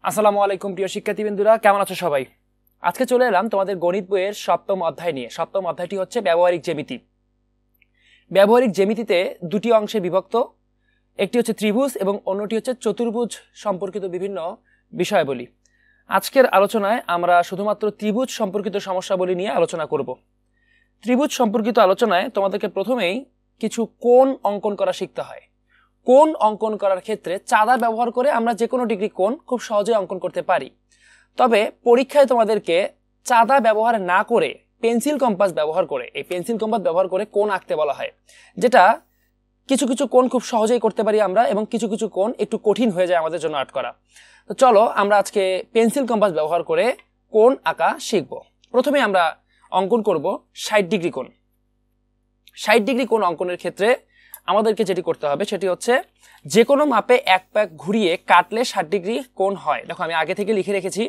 আসসালামু আলাইকুম প্রিয় শিক্ষার্থীবৃন্দরা, কেমন আছো সবাই? আজকে চলে এলাম তোমাদের গণিত বইয়ের সপ্তম অধ্যায় নিয়ে। সপ্তম অধ্যায়টি হচ্ছে ব্যবহারিক জ্যামিতি। ব্যবহারিক জ্যামিতিতে দুটি অংশে বিভক্ত, একটি হচ্ছে ত্রিভুজ এবং অন্যটি হচ্ছে চতুর্ভুজ সম্পর্কিত বিভিন্ন বিষয়াবলী। আজকের আলোচনায় আমরা শুধুমাত্র ত্রিভুজ সম্পর্কিত সমস্যাবলী নিয়ে আলোচনা করব। ত্রিভুজ সম্পর্কিত আলোচনায় তোমাদেরকে প্রথমেই কিছু কোণ অঙ্কন করা শিখতে হয়। কোণ অঙ্কন করার ক্ষেত্রে চাঁদা ব্যবহার করে আমরা যে কোনো ডিগ্রি কোণ খুব সহজে অঙ্কন করতে পারি। তবে পরীক্ষায় তোমাদেরকে চাঁদা ব্যবহার না করে পেন্সিল কম্পাস ব্যবহার করে, এই পেন্সিল কম্পাস ব্যবহার করে কোণ আঁকতে বলা হয়, যেটা কিছু কিছু কোণ খুব সহজেই করতে পারি আমরা, এবং কিছু কিছু কোণ একটু কঠিন হয়ে যায় আমাদের জন্য আর্ট করা। তো চলো আমরা আজকে পেন্সিল কম্পাস ব্যবহার করে কোণ আঁকা শিখব। প্রথমে আমরা অঙ্কন করব 60 ডিগ্রি কোণ। 60 ডিগ্রি কোণ অঙ্কনের ক্ষেত্রে আমাদেরকে যেটি করতে হবে সেটি হচ্ছে যে কোনো মাপে এক পাক ঘুরিয়ে কাটলে 60 ডিগ্রি কোণ হয়। দেখো আমি আগে থেকে লিখে রেখেছি,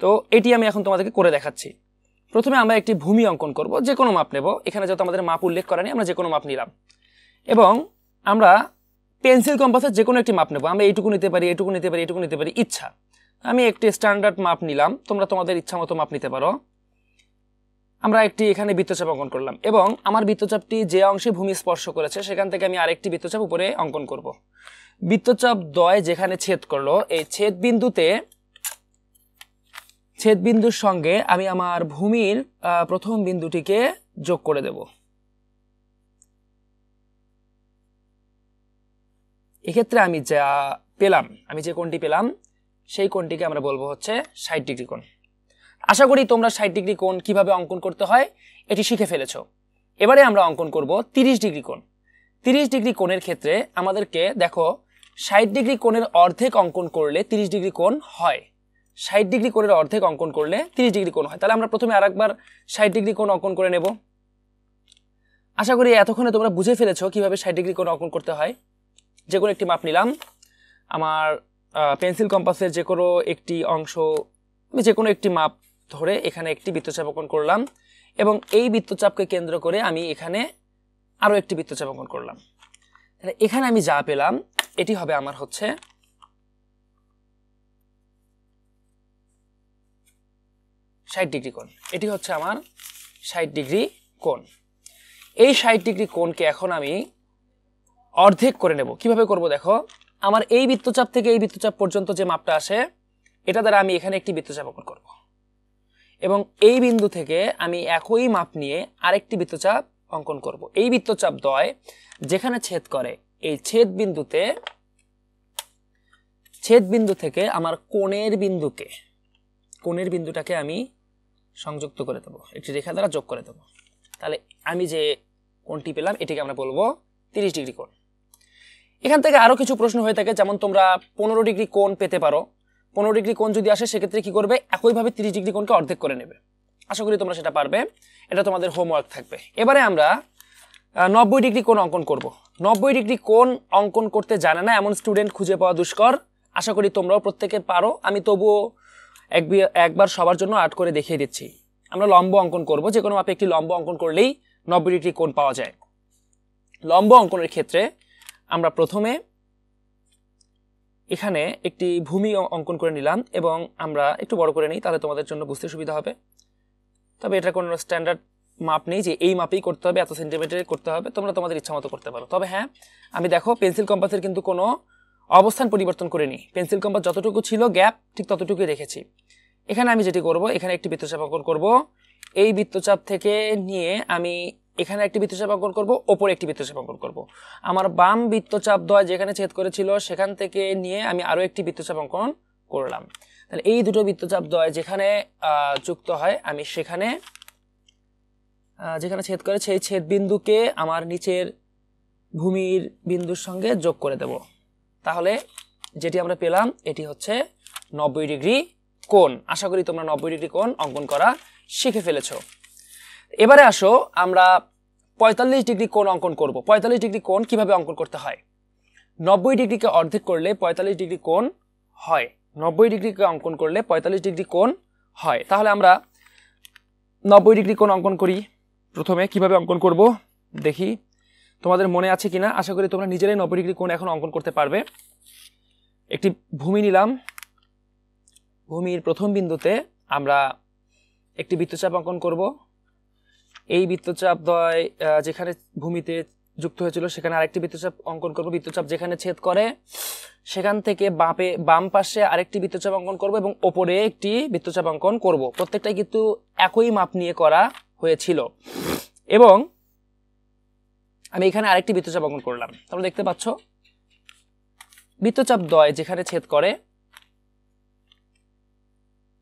তো এটি আমি এখন তোমাদেরকে করে দেখাচ্ছি। প্রথমে আমরা একটি ভূমি অঙ্কন করব, যে কোনো মাপ নেব। এখানে যত আমাদের মাপ উল্লেখ করা নেই, আমরা যে কোনো মাপ নিলাম এবং আমরা পেন্সিল কম্পাসের যে কোনো একটি মাপ নেব। আমরা এইটুকু নিতে পারি, এইটুকু নিতে পারি, এইটুকু নিতে পারি, ইচ্ছা। আমি একটি স্ট্যান্ডার্ড মাপ নিলাম, তোমরা তোমাদের ইচ্ছা মতো মাপ নিতে পারো। আমরা একটি এখানে বৃত্তচাপ অঙ্কন করলাম এবং আমার বৃত্তচাপটি যে অংশে ভূমি স্পর্শ করেছে সেখান থেকে আমি আরেকটি বৃত্তচাপ উপরে অঙ্কন করব। বৃত্তচাপ দ্বয় যেখানে ছেদ করলো, এই ছেদ বিন্দুর সঙ্গে আমি আমার ভূমির প্রথম বিন্দুটিকে যোগ করে দেব। এক্ষেত্রে আমি যে কোণটি পেলাম সেই কোণটিকে আমরা বলবো হচ্ছে 60 ডিগ্রি কোণ। আশা করি তোমরা 60 ডিগ্রি কোণ কিভাবে অঙ্কন করতে হয় এটি শিখে ফেলেছো। এবারে আমরা অঙ্কন করব 30 ডিগ্রি কোণ। 30 ডিগ্রি কোণের ক্ষেত্রে আমাদেরকে দেখো 60 ডিগ্রি কোণের অর্ধেক অঙ্কন করলে 30 ডিগ্রি কোণ হয়। 60 ডিগ্রি কোণের অর্ধেক অঙ্কন করলে 30 ডিগ্রি কোণ হয়। তাহলে আমরা প্রথমে আরেকবার 60 ডিগ্রি কোণ অঙ্কন করে নেব। আশা করি এতক্ষণে তোমরা বুঝে ফেলেছো কিভাবে 60 ডিগ্রি কোণ অঙ্কন করতে হয়। যে কোনো একটি মাপ নিলাম, আমার পেন্সিল কম্পাসের যে কোনো একটি অংশ, আমি যে কোনো একটি মাপ ধরে এখানে একটি বৃত্তচাপ অঙ্কন করলাম এবং এই বৃত্তচাপকে কেন্দ্র করে আমি এখানে আরো একটি বৃত্তচাপ অঙ্কন করলাম। তাহলে এখানে আমি যা পেলাম এটি হবে আমার হচ্ছে 60 ডিগ্রি কোণ। এটি হচ্ছে আমার 60 ডিগ্রি কোণ। এই 60 ডিগ্রি কোণকে এখন আমি অর্ধেক করে নেব। কিভাবে করব দেখো, আমার এই বৃত্তচাপ থেকে এই বৃত্তচাপ পর্যন্ত যে মাপটা আসে এটা দ্বারা আমি এখানে একটি বৃত্তচাপ অঙ্কন করব এবং এই বিন্দু থেকে আমি একই মাপ নিয়ে আরেকটি বৃত্তচাপ অঙ্কন করব। এই বৃত্তচাপ দ্বয় যেখানে ছেদ করে, এই ছেদ বিন্দু থেকে আমার কোণের বিন্দুটাকে আমি সংযুক্ত করে দেব, একটি রেখা দ্বারা যোগ করে দেব। তাহলে আমি যে কোণটি পেলাম এটিকে আমরা বলবো 30 ডিগ্রি কোণ। এখান থেকে আরো কিছু প্রশ্ন হয়ে থাকে, যেমন তোমরা 15 ডিগ্রি কোণ পেতে পারো। 15 ডিগ্রি কোণ যদি আসে সেক্ষেত্রে কি করবে, একইভাবে 30 ডিগ্রি কোণকে অর্ধেক করে নেবে। আশা করি তোমরা সেটা পারবে, এটা তোমাদের হোমওয়ার্ক থাকবে। এবারে আমরা 90 ডিগ্রি কোণ অঙ্কন করব। 90 ডিগ্রি কোণ অঙ্কন করতে জানে না এমন স্টুডেন্ট খুঁজে পাওয়া দুষ্কর। আশা করি তোমরাও প্রত্যেকে পারো, আমি তবুও একবার সবার জন্য আর্ট করে দেখিয়ে দিচ্ছি। আমরা লম্ব অঙ্কন করব, যে কোনো মাপে একটি লম্ব অঙ্কন করলেই 90 ডিগ্রি কোণ পাওয়া যায়। লম্ব অঙ্কনের ক্ষেত্রে আমরা প্রথমে এখানে একটি ভূমি অঙ্কন করে নিলাম এবং আমরা একটু বড় করে নিই, তাহলে তোমাদের জন্য বুঝতে সুবিধা হবে। তবে এটা কোনো স্ট্যান্ডার্ড মাপ নেই যে এই মাপেই করতে হবে, এত সেন্টিমিটারে করতে হবে, তোমরা তোমাদের ইচ্ছা মতো করতে পারো। তবে হ্যাঁ, আমি দেখো পেন্সিল কম্পাসের কিন্তু কোনো অবস্থান পরিবর্তন করিনি। পেন্সিল কম্পাস যতটুকু ছিল গ্যাপ ঠিক ততটুকুই রেখেছি। এখানে আমি যেটি করব, এখানে একটি বৃত্তচাপ অঙ্কন করব। এই বৃত্তচাপ থেকে নিয়ে আমি এখানে একটি বৃত্তচাপ অঙ্কন করব, ওপরে একটি বৃত্তচাপ অঙ্কন করব। আমার বাম বৃত্তচাপ দ্বয় যেখানে ছেদ করেছিল সেখান থেকে নিয়ে আমি আরো একটি বৃত্তচাপ অঙ্কন করলাম। তাহলে এই দুটো বৃত্তচাপ দ্বয় যেখানে যুক্ত হয় আমি সেখানে যেখানে ছেদ করে সেই ছেদ বিন্দুকে আমার নিচের ভূমির বিন্দুর সঙ্গে যোগ করে দেব। তাহলে যেটি আমরা পেলাম এটি হচ্ছে 90 ডিগ্রি কোণ। আশা করি তোমরা 90 ডিগ্রি কোণ অঙ্কন করা শিখে ফেলেছো। এবারে আসো আমরা 45 ডিগ্রি কোণ অঙ্কন করব। 45 ডিগ্রি কোণ কিভাবে অঙ্কন করতে হয়, 90 ডিগ্রিকে অর্ধেক করলে 45 ডিগ্রি কোণ হয়। 90 ডিগ্রিকে অঙ্কন করলে 45 ডিগ্রি কোণ হয়। তাহলে আমরা 90 ডিগ্রি কোণ অঙ্কন করি। প্রথমে কিভাবে অঙ্কন করব দেখি, তোমাদের মনে আছে কিনা। আশা করি তোমরা নিজেরাই 90 ডিগ্রি কোণ এখন অঙ্কন করতে পারবে। একটি ভূমি নিলাম, ভূমির প্রথম বিন্দুতে আমরা একটি বৃত্তচাপ অঙ্কন করব। এই বৃত্তচাপ দ্বয় যেখানে ভূমিতে যুক্ত হয়েছিল সেখানে আরেকটি বৃত্তচাপ অঙ্কন করব। বৃত্তচাপ যেখানে ছেদ করে সেখান থেকে বাম পাশে আরেকটি বৃত্তচাপ অঙ্কন করব এবং ওপরে একটি বৃত্তচাপ অঙ্কন করব। প্রত্যেকটাই কিন্তু একই মাপ নিয়ে করা হয়েছিল। এবং আমি এখানে আরেকটি বৃত্তচাপ অঙ্কন করলাম। তোমরা দেখতে পাচ্ছ বৃত্তচাপ দ্বয় যেখানে ছেদ করে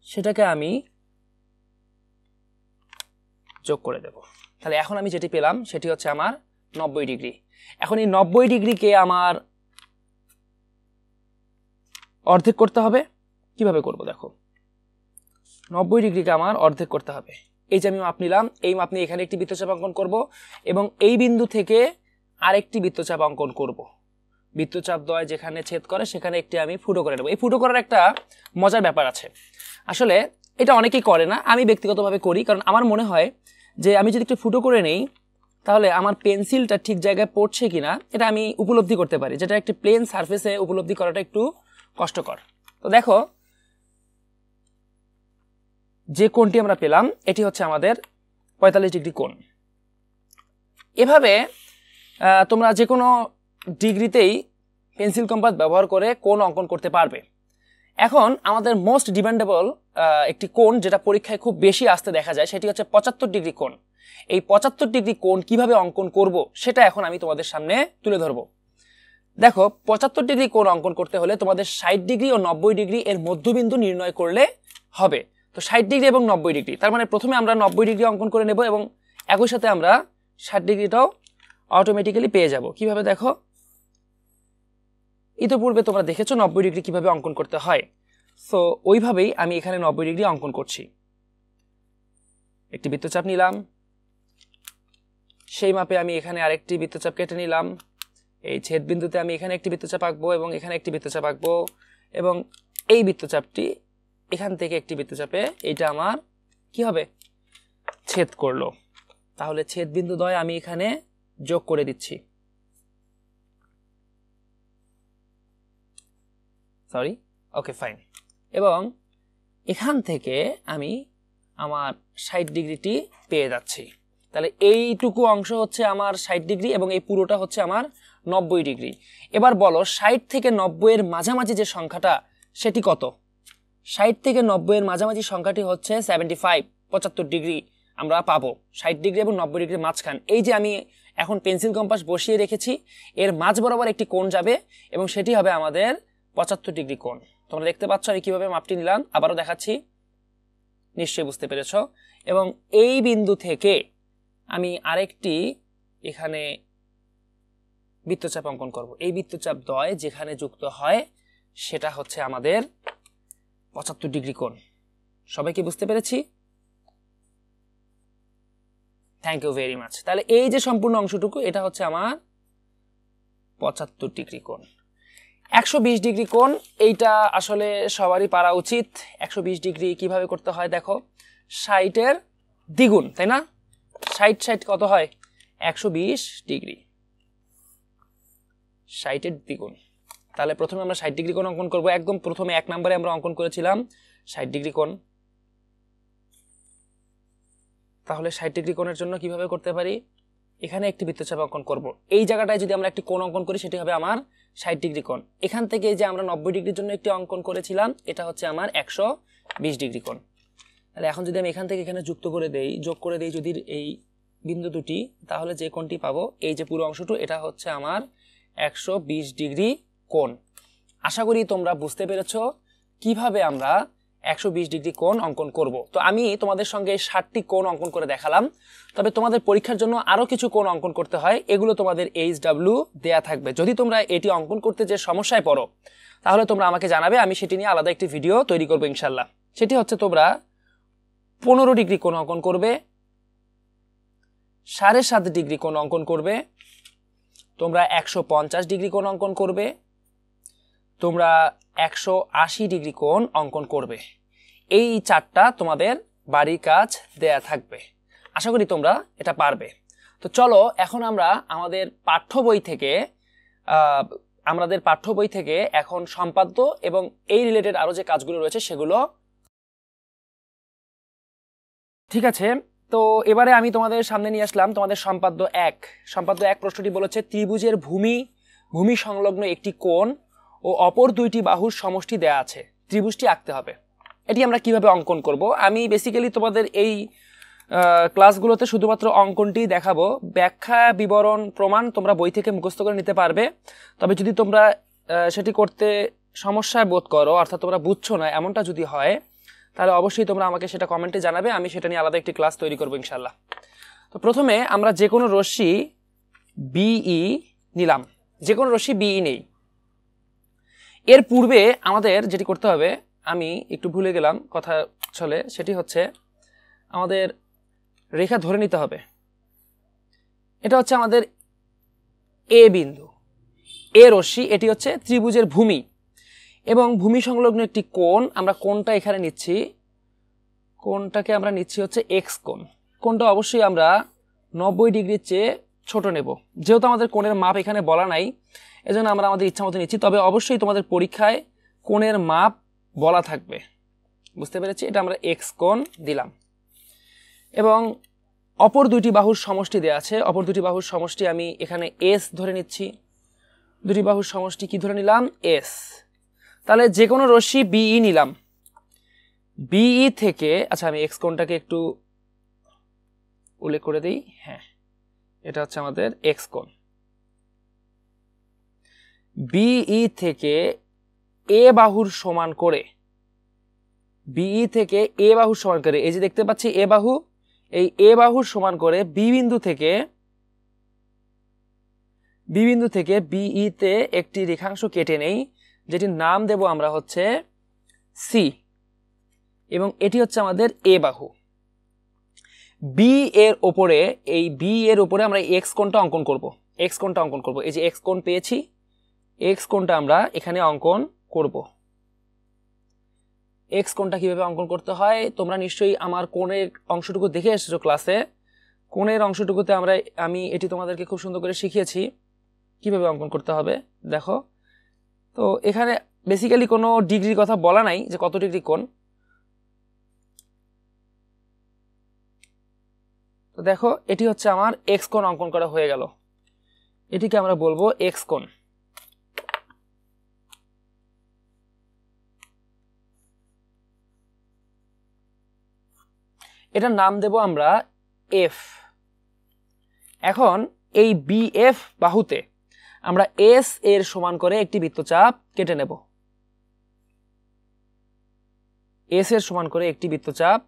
সেটাকে আমি যোগ করে দেব। তাহলে এখন আমি যেটি পেলাম সেটি হচ্ছে আমার 90 ডিগ্রি। এখন এই 90 ডিগ্রিকে আমার অর্ধেক করতে হবে। কিভাবে করব দেখো, 90 ডিগ্রিকে আমার অর্ধেক করতে হবে। এই যে আমি মাপ নিলাম, এই মাপ নিয়ে এখানে একটি বৃত্তচাপ অঙ্কন করব এবং এই বিন্দু থেকে আরেকটি বৃত্তচাপ অঙ্কন করব। বৃত্তচাপ দ্বয় যেখানে ছেদ করে সেখানে একটি আমি ফুটো করে নেব। এই ফুটো করার একটা মজার ব্যাপার আছে। আসলে এটা অনেকেই করে না, আমি ব্যক্তিগতভাবে করি, কারণ আমার মনে হয় যে আমি যদি একটু ফুটো করে নেই তাহলে আমার পেন্সিলটা ঠিক জায়গায় পড়ছে কিনা এটা আমি উপলব্ধি করতে পারি, যেটা একটি প্লেন সারফেসে উপলব্ধি করাটা একটু কষ্টকর। তো দেখো যে কোণটি আমরা পেলাম এটি হচ্ছে আমাদের 45 ডিগ্রি কোণ। এভাবে তোমরা যে কোনো ডিগ্রিতেই পেন্সিল কম্পাস ব্যবহার করে কোণ অঙ্কন করতে পারবে। এখন আমাদের মোস্ট ডিমান্ডেবল একটি কোণ যেটা পরীক্ষায় খুব বেশি আসতে দেখা যায় সেটি হচ্ছে 75 ডিগ্রি কোণ। এই 75 ডিগ্রি কোণ কিভাবে অঙ্কন করব সেটা এখন আমি তোমাদের সামনে তুলে ধরব। দেখো 75 ডিগ্রি কোণ অঙ্কন করতে হলে তোমাদের 60 ডিগ্রি ও 90 ডিগ্রি এর মধ্যবিন্দু নির্ণয় করলে হবে। তো 60 ডিগ্রি এবং 90 ডিগ্রি, তার মানে প্রথমে আমরা 90 ডিগ্রি অঙ্কন করে নেব এবং একই সাথে আমরা 60 ডিগ্রিটাও অটোমেটিক্যালি পেয়ে যাব। কিভাবে দেখো, ইতিপূর্বে তোমরা দেখেছো 90 ডিগ্রি কিভাবে অঙ্কন করতে হয়। সো ওইভাবেই আমি এখানে 90 ডিগ্রি অঙ্কন করছি। একটি বৃত্তচাপ নিলাম, সেই মাপে আমি এখানে আরেকটি বৃত্তচাপ কেটে নিলাম। এই ছেদ বিন্দুতে আমি এখানে একটি বৃত্তচাপ আঁকবো এবং এখানে একটি বৃত্তচাপ আঁকবো এবং এই বৃত্তচাপটি এখান থেকে একটি বৃত্তচাপে এইটা আমার কি হবে, ছেদ করলো। তাহলে ছেদ বিন্দু দ্বয় আমি এখানে যোগ করে দিচ্ছি। Sorry, okay fine. এবং এখান থেকে আমি আমার 60 ডিগ্রিটি পেয়ে যাচ্ছি। তাহলে এইটুকু অংশ হচ্ছে আমার 60 ডিগ্রি এবং এই পুরোটা হচ্ছে আমার 90 ডিগ্রি। এবার বলো 60 থেকে 90 এর মাঝামাঝি যে সংখ্যাটা সেটি কত? 60 থেকে 90 এর মাঝামাঝি সংখ্যাটি হচ্ছে 75 ডিগ্রি আমরা পাবো। 60 ডিগ্রি এবং 90 ডিগ্রির মাঝখান, এই যে আমি এখন পেন্সিল কম্পাস বসিয়ে রেখেছি, এর মাঝ বরাবর একটি কোণ যাবে এবং সেটি হবে আমাদের 75 ডিগ্রি কোণ। তোমরা দেখতে পাচ্ছ আমি কিভাবে মাপটি নিলাম, আবারও দেখাচ্ছি, নিশ্চয়ই বুঝতে পেরেছ। এবং এই বিন্দু থেকে আমি আরেকটি এখানে বৃত্তচাপ অঙ্কন করব। এই বৃত্তচাপ দ্বয় যেখানে যুক্ত হয় সেটা হচ্ছে আমাদের 75 ডিগ্রি কোণ। সবাইকে বুঝতে পেরেছি? Thank you very much. তাহলে এই যে সম্পূর্ণ অংশটুকু এটা হচ্ছে আমার 75 ডিগ্রি কোণ। 120 ডিগ্রি কোণ, এইটা আসলে সবারই পারা উচিত। 120 ডিগ্রি কিভাবে করতে হয় দেখো, 60 এর দ্বিগুণ, তাই না? 60 কত হয়? 120 ডিগ্রি, 60 এর দ্বিগুণ। তাহলে প্রথমে আমরা 60 ডিগ্রি কোণ অঙ্কন করব। একদম প্রথমে 1 নম্বরে আমরা অঙ্কন করেছিলাম 60 ডিগ্রি কোণ। তাহলে 60 ডিগ্রি কোণের জন্য কিভাবে করতে পারি, এখানে একটি বৃত্তচাপ অঙ্কন করব। এই জায়গাটায় যদি আমরা একটি কোণ অঙ্কন করি সেটি হবে আমার 60 ডিগ্রি কোণ। এখান থেকে যে আমরা 90 ডিগ্রির জন্য একটি অঙ্কন করেছিলাম এটা হচ্ছে আমার 120 ডিগ্রি কোণ। তাহলে এখন যদি আমি এখান থেকে এখানে যোগ করে দেই যদি এই বিন্দু দুটি, তাহলে যে কোণটি পাবো এই যে পুরো অংশটু এটা হচ্ছে আমার 120 ডিগ্রি কোণ। আশা করি তোমরা বুঝতে পেরেছো কিভাবে আমরা 120 ডিগ্রি কোণ অঙ্কন করব। তো আমি তোমাদের সঙ্গে 60টি কোণ অঙ্কন করে দেখালাম, তবে তোমাদের পরীক্ষার জন্য আরো কিছু কোণ অঙ্কন করতে হয়, এগুলো তোমাদের HW দেয়া থাকবে। যদি তোমরা এটি অঙ্কন করতে যে সমস্যায় পড়ো তাহলে তোমরা আমাকে জানাবে, আমি সেটি নিয়ে আলাদা একটি ভিডিও তৈরি করবো ইনশাল্লাহ। সেটি হচ্ছে তোমরা 15 ডিগ্রি কোণ অঙ্কন করবে, 7.5 ডিগ্রি কোণ অঙ্কন করবে, তোমরা 150 ডিগ্রি কোণ অঙ্কন করবে, তোমরা 180 ডিগ্রি কোণ অঙ্কন করবে। এই চারটা তোমাদের বাড়ির কাজ দেয়া থাকবে। আশা করি তোমরা এটা পারবে। তো চলো এখন আমরা আমাদের পাঠ্য বই থেকে আমাদের পাঠ্য বই থেকে এখন সম্পাদ্য এবং এই রিলেটেড আরো যে কাজগুলো রয়েছে সেগুলো। ঠিক আছে, তো এবারে আমি তোমাদের সামনে নিয়ে আসলাম তোমাদের সম্পাদ্য 1। সম্পাদ্য 1 প্রশ্নটি বলেছে ত্রিভুজের ভূমি সংলগ্ন একটি কোণ ও অপর দুইটি বাহুর সমষ্টি দেয়া আছে, ত্রিভুজটি আঁকতে হবে। এটি আমরা কিভাবে অঙ্কন করব? আমি বেসিক্যালি তোমাদের এই ক্লাসগুলোতে শুধুমাত্র অঙ্কনটি দেখাবো, ব্যাখ্যা বিবরণ প্রমাণ তোমরা বই থেকে মুখস্থ করে নিতে পারবে। তবে যদি তোমরা সেটি করতে সমস্যায় বোধ করো, অর্থাৎ তোমরা বুঝছো না, এমনটা যদি হয়, তাহলে অবশ্যই তোমরা আমাকে সেটা কমেন্টে জানাবে, আমি সেটা নিয়ে আলাদা একটি ক্লাস তৈরি করবো ইনশাল্লাহ। তো প্রথমে আমরা যে কোনো রশ্মি বিই নিলাম, যে কোনো রশ্মি বিই নেই। এর পূর্বে আমাদের যেটি করতে হবে, আমি একটু ভুলে গেলাম কথা চলে, সেটি হচ্ছে আমাদের রেখা ধরে নিতে হবে। এটা হচ্ছে আমাদের এ বিন্দু, এ রশ্মি, এটি হচ্ছে ত্রিভুজের ভূমি এবং ভূমি সংলগ্ন একটি কোণ। আমরা কোণটা এখানে নিচ্ছি, কোণটাকে আমরা নিচ্ছি হচ্ছে এক্স কোণ। কোণটা অবশ্যই আমরা 90 ডিগ্রির চেয়ে ছোট নেব, যেহেতু আমাদের কোণের মাপ এখানে বলা নাই, এজন্য আমরা আমাদের ইচ্ছা মতো নিচ্ছি। তবে অবশ্যই তোমাদের পরীক্ষায় কোণের মাপ বলা থাকবে, বুঝতে পেরেছি? এটা আমরা এক্স কোণ দিলাম এবং অপর দুইটি বাহুর সমষ্টি দেওয়া আছে। অপর দুটি বাহুর সমষ্টি আমি এখানে এস ধরে নিচ্ছি। দুটি বাহুর সমষ্টি কি ধরে নিলাম? এস। তাহলে যে কোনো রশ্মি বিই নিলাম, বিই থেকে, আচ্ছা আমি এক্স কোণটাকে একটু উল্লেখ করে দিই, হ্যাঁ এটা হচ্ছে আমাদের এক্স কোণ। বিই থেকে এ বাহুর সমান করে, বিই থেকে এ বাহুর সমান করে, এই যে দেখতে পাচ্ছি এ বাহু, এই এ বাহুর সমান করে বি বিন্দু থেকে বিই তে একটি রেখাংশ কেটে নেই, যেটির নাম দেব আমরা হচ্ছে সি, এবং এটি হচ্ছে আমাদের এ বাহু। বি এর ওপরে, এই বি এর ওপরে আমরা এক্স কোণটা অঙ্কন করব। এক্স কোণটা অঙ্কন করব, এই যে এক্স কোণ পেয়েছি, এক্স কোণটা আমরা এখানে অঙ্কন করব। এক্স কোণটা কিভাবে অঙ্কন করতে হয় তোমরা নিশ্চয়ই আমার কোণের অংশটুকু দেখে এসেছো ক্লাসে। কোণের অংশটুকুতে আমি এটি তোমাদেরকে খুব সুন্দর করে শিখিয়েছি কিভাবে অঙ্কন করতে হবে। দেখো, তো এখানে বেসিক্যালি কোনো ডিগ্রির কথা বলা নাই যে কত ডিগ্রি কোণ। তো দেখো, এটি হচ্ছে আমার এক্স কোণ অঙ্কন করা হয়ে গেল। এটিকে আমরা বলবো এক্স কোণ। এটার নাম দেব আমরা এফ। এখন এই বিএফ বাহুতে আমরা এস এর সমান করে একটি বৃত্তচাপ কেটে নেব। এস এর সমান করে একটি বৃত্তচাপ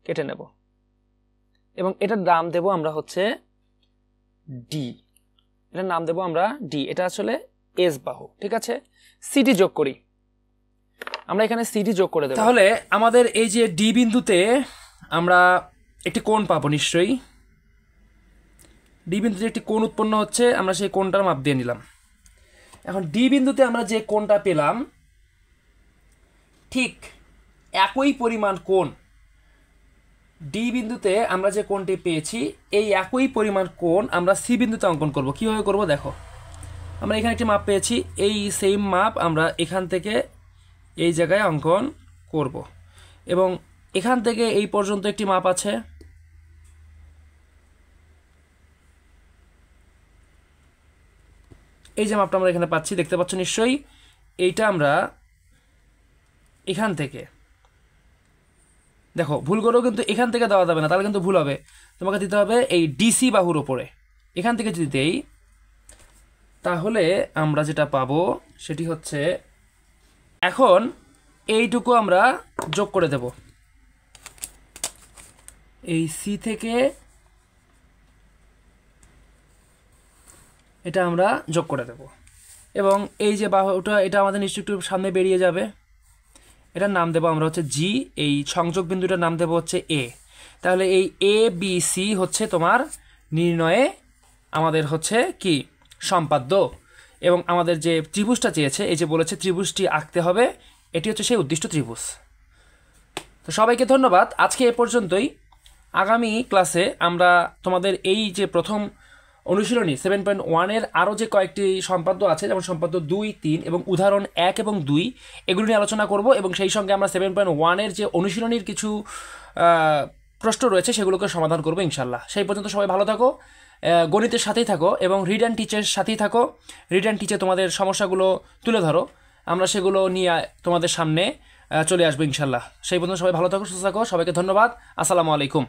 কেটে নেব এবং এটার নাম দেব আমরা হচ্ছে ডি। এটার নাম দেব আমরা ডি। এটা আসলে এস বাহু, ঠিক আছে? সিটি যোগ করি, আমরা এখানে সিটি যোগ করে দেব। তাহলে আমাদের এই যে ডি বিন্দুতে আমরা একটি কোণ পাবো নিশ্চয়ই। ডি বিন্দুতে একটি কোণ উৎপন্ন হচ্ছে, আমরা সেই কোণটার মাপ দিয়ে নিলাম। এখন ডি বিন্দুতে আমরা যে কোণটা পেলাম, ঠিক একই পরিমাণ কোণ ডি বিন্দুতে আমরা যে কোণটি পেয়েছি, এই একই পরিমাণ কোণ আমরা সি বিন্দুতে অঙ্কন করব। কিভাবে করব দেখো, আমরা এখানে একটি মাপ পেয়েছি, এই সেম মাপ আমরা এখান থেকে এই জায়গায় অঙ্কন করব এবং এখান থেকে এই পর্যন্ত একটি মাপ আছে, এই যে মাপটা আমরা এখানে পাচ্ছি, দেখতে পাচ্ছ নিশ্চয়ই। এইটা আমরা এখান থেকে, দেখো ভুল করেও কিন্তু এখান থেকে দেওয়া যাবে না, তাহলে কিন্তু ভুল হবে। তোমাকে দিতে হবে এই ডিসি বাহুর ওপরে। এখান থেকে যদি দেই তাহলে আমরা যেটা পাবো সেটি হচ্ছে, এখন এইটুকু আমরা যোগ করে দেব, এই সি থেকে এটা আমরা যোগ করে দেব এবং এই যে বাহুটা, এটা আমাদের নিশ্চয়ই একটু সামনে বেরিয়ে যাবে। এটার নাম দেব আমরা হচ্ছে জি। এই সংযোগ বিন্দুটার নাম দেব হচ্ছে এ। তাহলে এই এ বি সি হচ্ছে তোমার নির্ণয়ে আমাদের হচ্ছে কি সম্পাদ্য, এবং আমাদের যে ত্রিভুজটা চেয়েছে, এই যে বলেছে ত্রিভুজটি আঁকতে হবে, এটি হচ্ছে সেই উদ্দিষ্ট ত্রিভুজ। তো সবাইকে ধন্যবাদ, আজকে এ পর্যন্তই। আগামী ক্লাসে আমরা তোমাদের এই যে প্রথম অনুশীলনী 7.1-এর আরও যে কয়েকটি সম্পাদ্য আছে, যেমন সম্পাদ্য 2, 3 এবং উদাহরণ 1 এবং 2, এগুলো নিয়ে আলোচনা করব এবং সেই সঙ্গে আমরা 7.1-এর যে অনুশীলনীর কিছু প্রশ্ন রয়েছে সেগুলোকে সমাধান করবো ইনশাল্লাহ। সেই পর্যন্ত সবাই ভালো থাকো, গণিতের সাথেই থাকো এবং রিড অ্যান্ড টিচের সাথেই থাকো। রিড অ্যান্ড টিচে তোমাদের সমস্যাগুলো তুলে ধরো, আমরা সেগুলো নিয়ে তোমাদের সামনে চলে আসবো ইনশাল্লাহ। সেই পর্যন্ত সবাই ভালো থাকো, সুস্থ থাকো, সবাইকে ধন্যবাদ। আসসালামু আলাইকুম।